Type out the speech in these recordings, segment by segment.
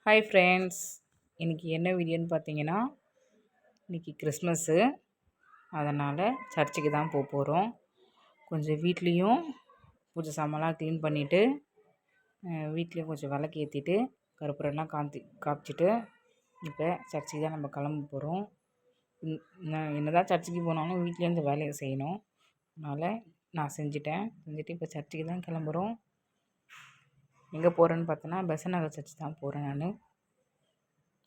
Hi friends, இன்றைக்கி என்ன வீடியோன்னு பார்த்தீங்கன்னா, இன்றைக்கி கிறிஸ்மஸ்ஸு. அதனால் சர்ச்சுக்கு தான் போகிறோம். கொஞ்சம் வீட்லேயும் பூஜை சாமான்லாம் க்ளீன் பண்ணிவிட்டு, வீட்லேயும் கொஞ்சம் விளக்கு ஏற்றிட்டு, கற்பூரம்லாம் காமிச்சிட்டு இப்போ சர்ச்சுக்கு தான் நம்ம கிளம்ப போகிறோம். என்ன தான் சர்ச்சுக்கு போனாலும் வீட்லேயும் இந்த வேலையை செய்யணும். அதனால் நான் செஞ்சுட்டு இப்போ சர்ச்சுக்கு தான் கிளம்புறோம். எங்கே போகிறேன்னு பார்த்தோன்னா பெசன்ட் நகர் சர்ச் தான் போகிறேன் நான்.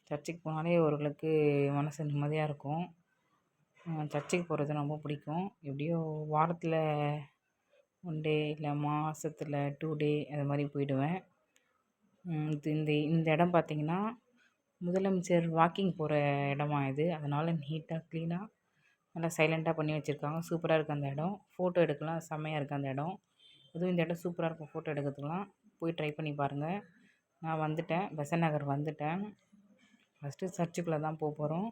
சர்ச்சுக்கு போனாலே ஓரளவுக்கு மனசு நிம்மதியாக இருக்கும். சர்ச்சுக்கு போகிறது ரொம்ப பிடிக்கும். எப்படியோ வாரத்தில் 1 டே இல்லை மாதத்தில் 2 டே அது மாதிரி போயிடுவேன். இந்த இடம் பார்த்திங்கன்னா முதலமைச்சர் வாக்கிங் போகிற இடமா இது. அதனால் நீட்டாக க்ளீனாக நல்லா சைலண்ட்டாக பண்ணி வச்சுருக்காங்க. சூப்பராக இருக்குது அந்த இடம். ஃபோட்டோ எடுக்கலாம், செம்மையாக இருக்குது அந்த இடம். அதுவும் இந்த இடம் சூப்பராக இருக்கும் ஃபோட்டோ எடுக்கிறதுக்கெலாம். போய் ட்ரை பண்ணி பாருங்கள். நான் வந்துட்டேன், பெசன்ட் நகர் வந்துட்டேன். ஃபஸ்ட்டு சர்ச்சுக்குள்ளே தான் போகிறோம்.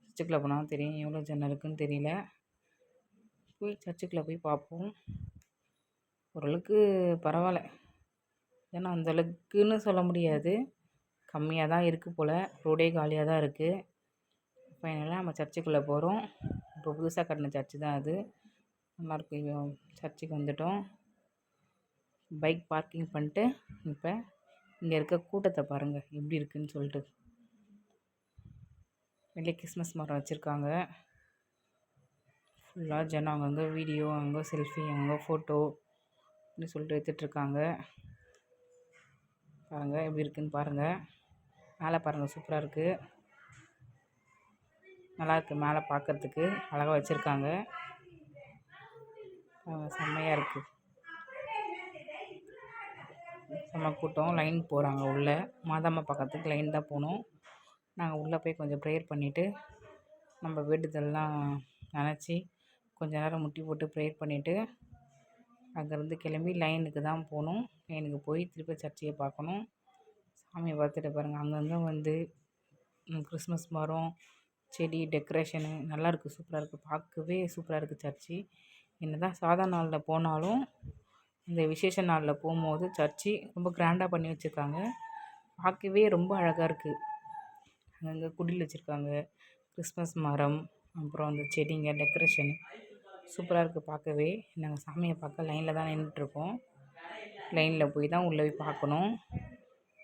சர்ச்சுக்குள்ளே போனால் தெரியும் எவ்வளோ ஜனம் இருக்குதுன்னு தெரியல. போய் சர்ச்சுக்குள்ளே போய் பார்ப்போம். ஓரளவுக்கு பரவாயில்ல, ஏன்னா அந்தளவுக்குன்னு சொல்ல முடியாது, கம்மியாக தான் இருக்குது போல். ரோடே காலியாக தான் இருக்குது. ஃபைனலாக நம்ம சர்ச்சுக்குள்ளே போகிறோம். இப்போ புதுசாக கட்டின சர்ச்சு தான் அது. நல்லாயிருக்கும். சர்ச்சுக்கு வந்துட்டோம். பைக் பார்க்கிங் பண்ணிட்டு இப்போ இங்கே இருக்க கூட்டத்தை பாருங்கள் எப்படி இருக்குதுன்னு சொல்லிட்டு. வெளியே கிறிஸ்மஸ் மரம் வச்சுருக்காங்க. ஃபுல்லாக ஜனம் அங்கங்கே வீடியோ, அங்கே செல்ஃபி, அங்கே ஃபோட்டோ அப்படின்னு சொல்லிட்டு எடுத்துகிட்ருக்காங்க. பாருங்கள் எப்படி இருக்குதுன்னு பாருங்கள். மேலே பாருங்கள், சூப்பராக இருக்குது, நல்லாயிருக்கு. மேலே பார்க்குறதுக்கு அழகாக வச்சுருக்காங்க. செம்மையாக இருக்குது. செம்ம கூட்டம். லைன் போகிறாங்க உள்ளே. மாதாம்மா பார்க்கறதுக்கு லைன் தான் போகணும். நாங்கள் உள்ளே போய் கொஞ்சம் ப்ரேயர் பண்ணிவிட்டு நம்ம வேண்டுதல்லாம் நினச்சி கொஞ்ச நேரம் முட்டி போட்டு ப்ரேயர் பண்ணிவிட்டு அங்கேருந்து கிளம்பி லைனுக்கு தான் போகணும். லைனுக்கு போய் திருப்பி சர்ச்சையை பார்க்கணும். சாமியை பார்த்துட்டு பாருங்கள், அங்கங்கே வந்து கிறிஸ்மஸ் மரம், செடி, டெக்கரேஷனு நல்லாயிருக்கு, சூப்பராக இருக்குது. பார்க்கவே சூப்பராக இருக்குது சர்ச்சு. என்ன தான் சாதாரண நாளில் போனாலும் இந்த விசேஷ நாளில் போகும்போது சர்ச்சு ரொம்ப கிராண்டாக பண்ணி வச்சுருக்காங்க. பார்க்கவே ரொம்ப அழகாக இருக்குது. அங்கங்கே குடில் வச்சுருக்காங்க, கிறிஸ்மஸ் மரம், அப்புறம் அந்த செடிங்க, டெக்கரேஷன் சூப்பராக இருக்குது பார்க்கவே. நாங்கள் சாமியை பார்க்க லைனில் தான் நின்றுட்டுருக்கோம். லைனில் போய் தான் உள்ளே போய் பார்க்கணும்.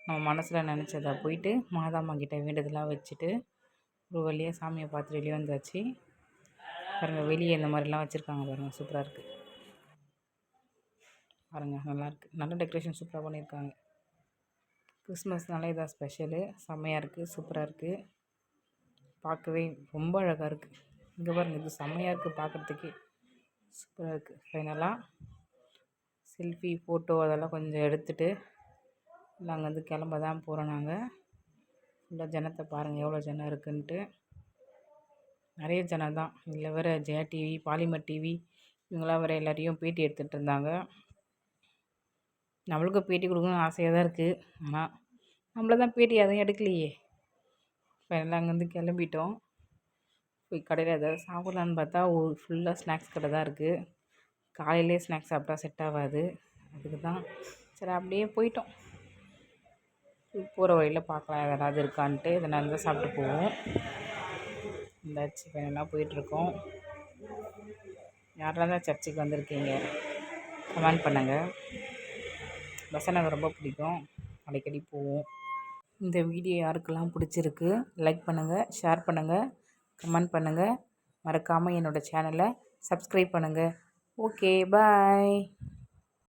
நம்ம மனசில் நினச்சதை போயிட்டு மாதாம்மா கிட்ட வேண்டுதலாக வச்சுட்டு ஒரு வழியாக சாமியை பார்த்துட்டு வெளியே வந்தாச்சு. பாருங்கள், வெளியே இந்த மாதிரிலாம் வச்சுருக்காங்க பாருங்கள், சூப்பராக இருக்குது. பாருங்கள், நல்லாயிருக்கு. நல்ல டெக்கரேஷன் சூப்பராக பண்ணியிருக்காங்க. கிறிஸ்மஸ்னாலே இதான் ஸ்பெஷலு. செம்மையாக இருக்குது, சூப்பராக இருக்குது. பார்க்கவே ரொம்ப அழகாக இருக்குது. இங்கே பாருங்கள், இது செம்மையாக இருக்குது பார்க்குறதுக்கே, சூப்பராக இருக்குது. ஃபைனலாக செல்ஃபி, ஃபோட்டோ அதெல்லாம் கொஞ்சம் எடுத்துகிட்டு நாங்கள் வந்து கிளம்ப தான் போகிறோம். நாங்கள் ஃபுல்லாக ஜனத்தை பாருங்கள் எவ்வளோ ஜனம் இருக்குன்ட்டு. நிறைய ஜனம் தான். இதில் வேறு ஜெயா டிவி, பாலிமர் டிவி இவங்களாம் வேறு எல்லாரையும் பேட்டி எடுத்துகிட்டு இருந்தாங்க. நம்மளுக்கும் பேட்டி கொடுக்கணும்னு ஆசையாக தான் இருக்குது, ஆனால் நம்மள தான் பேட்டி எதுவும் எடுக்கலையே. ஃபைனலாக அங்கேருந்து கிளம்பிட்டோம். போய் கடையில் ஏதாவது சாப்பிட்லான்னு பார்த்தா ஃபுல்லாக ஸ்நாக்ஸ் கடை தான் இருக்குது. காலையிலே ஸ்நாக்ஸ் சாப்பிட்டா செட் ஆகாது. அதுக்கு தான் சரி அப்படியே போயிட்டோம். போகிற வழியில் பார்க்கலாம் ஏதாவது இருக்கான்ட்டு இதனால் இருந்தால் சாப்பிட்டு போவோம். இந்தாச்சு ஃபைனலாக போயிட்டுருக்கோம். யாரெல்லாம் தான் சர்ச்சுக்கு வந்திருக்கீங்க கமெண்ட் பண்ணுங்கள். பெசன்ட் நகர் ரொம்ப பிடிக்கும், அடிக்கடி போவோம். இந்த வீடியோ யாருக்கெல்லாம் பிடிச்சிருக்கு லைக் பண்ணுங்கள், ஷேர் பண்ணுங்கள், கமெண்ட் பண்ணுங்கள். மறக்காமல் என்னோடய சேனலை சப்ஸ்கிரைப் பண்ணுங்கள். ஓகே, பாய்.